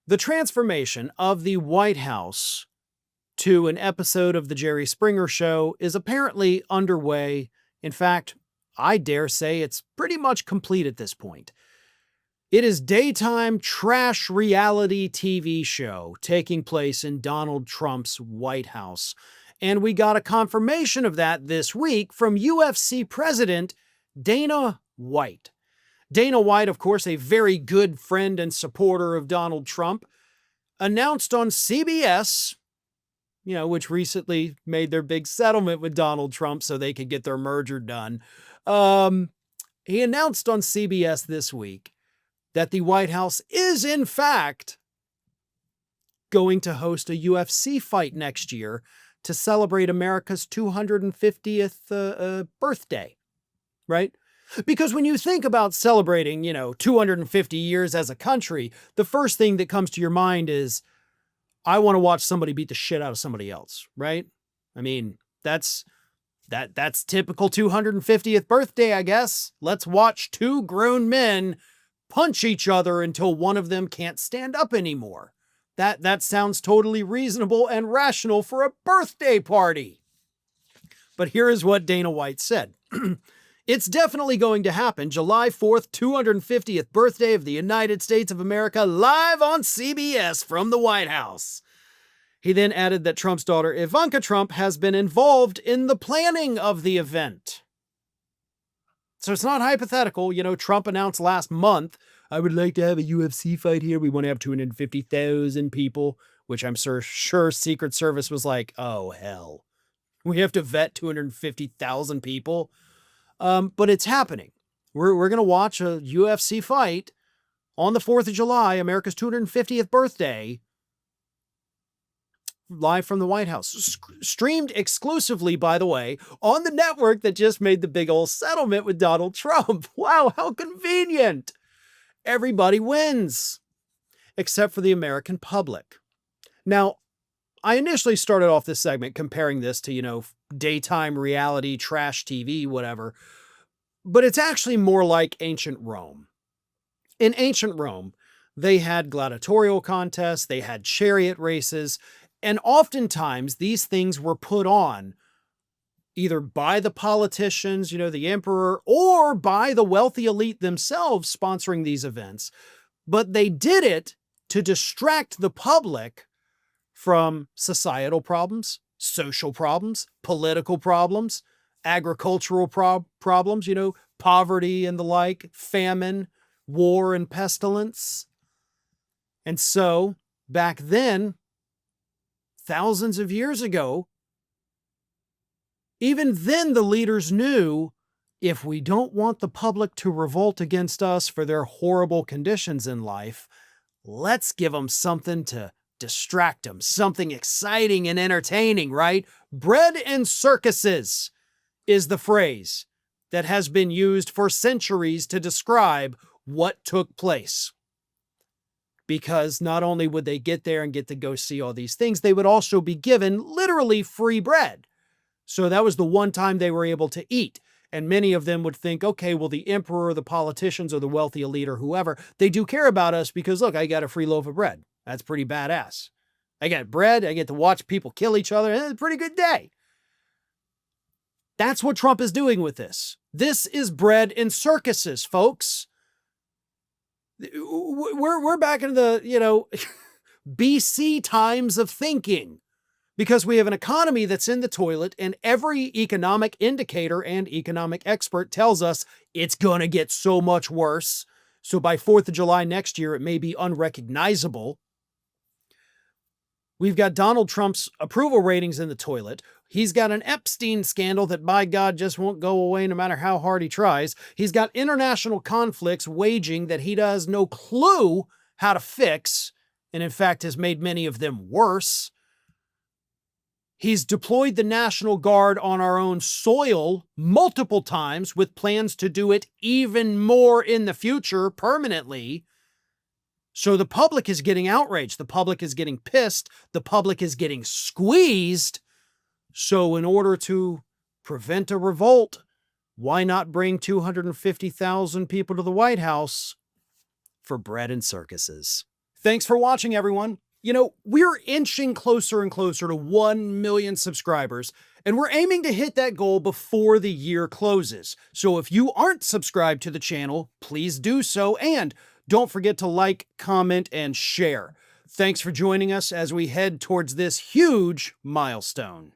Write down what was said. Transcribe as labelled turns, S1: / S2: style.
S1: The transformation of the White House to an episode of The Jerry Springer Show is apparently underway. In fact, I dare say it's pretty much complete at this point. It is daytime trash reality TV show taking place in Donald Trump's White House. And we got a confirmation of that this week from UFC President Dana White. Dana White, of course, a very good friend and supporter of Donald Trump, announced on CBS, which recently made their big settlement with Donald Trump so they could get their merger done. He announced on CBS this week that the White House is, in fact, going to host a UFC fight next year to celebrate America's 250th birthday, right? Because when you think about celebrating, 250 years as a country, the first thing that comes to your mind is, I want to watch somebody beat the shit out of somebody else, right? I mean, that's typical 250th birthday, I guess. Let's watch two grown men punch each other until one of them can't stand up anymore. That sounds totally reasonable and rational for a birthday party. But here is what Dana White said. It's definitely going to happen. July 4th, 250th birthday of the United States of America, live on CBS from the White House. He then added that Trump's daughter, Ivanka Trump, has been involved in the planning of the event. So it's not hypothetical. Trump announced last month, I would like to have a UFC fight here. We want to have 250,000 people, which I'm sure Secret Service was like, oh, hell. We have to vet 250,000 people. But it's happening. We're going to watch a UFC fight on the 4th of July, America's 250th birthday, live from the White House. Streamed exclusively, by the way, on the network that just made the big old settlement with Donald Trump. Wow, how convenient. Everybody wins, except for the American public. Now, I initially started off this segment comparing this to, daytime reality, trash TV, whatever. But it's actually more like ancient Rome. In ancient Rome, they had gladiatorial contests, they had chariot races, and oftentimes these things were put on either by the politicians, the emperor, or by the wealthy elite themselves sponsoring these events. But they did it to distract the public from societal problems, social problems, political problems, agricultural problems, poverty and the like, famine, war and pestilence. And so back then, thousands of years ago, even then the leaders knew, if we don't want the public to revolt against us for their horrible conditions in life, let's give them something to distract them, something exciting and entertaining, right? Bread and circuses is the phrase that has been used for centuries to describe what took place. Because not only would they get there and get to go see all these things, they would also be given literally free bread. So that was the one time they were able to eat. And many of them would think, okay, well, the emperor, the politicians, or the wealthy elite, or whoever, they do care about us because, look, I got a free loaf of bread. That's pretty badass. I got bread. I get to watch people kill each other. And it's a pretty good day. That's what Trump is doing with this. This is bread and circuses, folks. We're back in the, BC times of thinking, because we have an economy that's in the toilet, and every economic indicator and economic expert tells us it's going to get so much worse. So by 4th of July next year, it may be unrecognizable. We've got Donald Trump's approval ratings in the toilet. He's got an Epstein scandal that, by God, just won't go away no matter how hard he tries. He's got international conflicts waging that he has no clue how to fix, and in fact has made many of them worse. He's deployed the National Guard on our own soil multiple times with plans to do it even more in the future permanently. So the public is getting outraged. The public is getting pissed. The public is getting squeezed. So in order to prevent a revolt, why not bring 250,000 people to the White House for bread and circuses? Thanks for watching, everyone. We're inching closer and closer to 1 million subscribers, and we're aiming to hit that goal before the year closes. So if you aren't subscribed to the channel, please do so, and don't forget to like, comment, and share. Thanks for joining us as we head towards this huge milestone.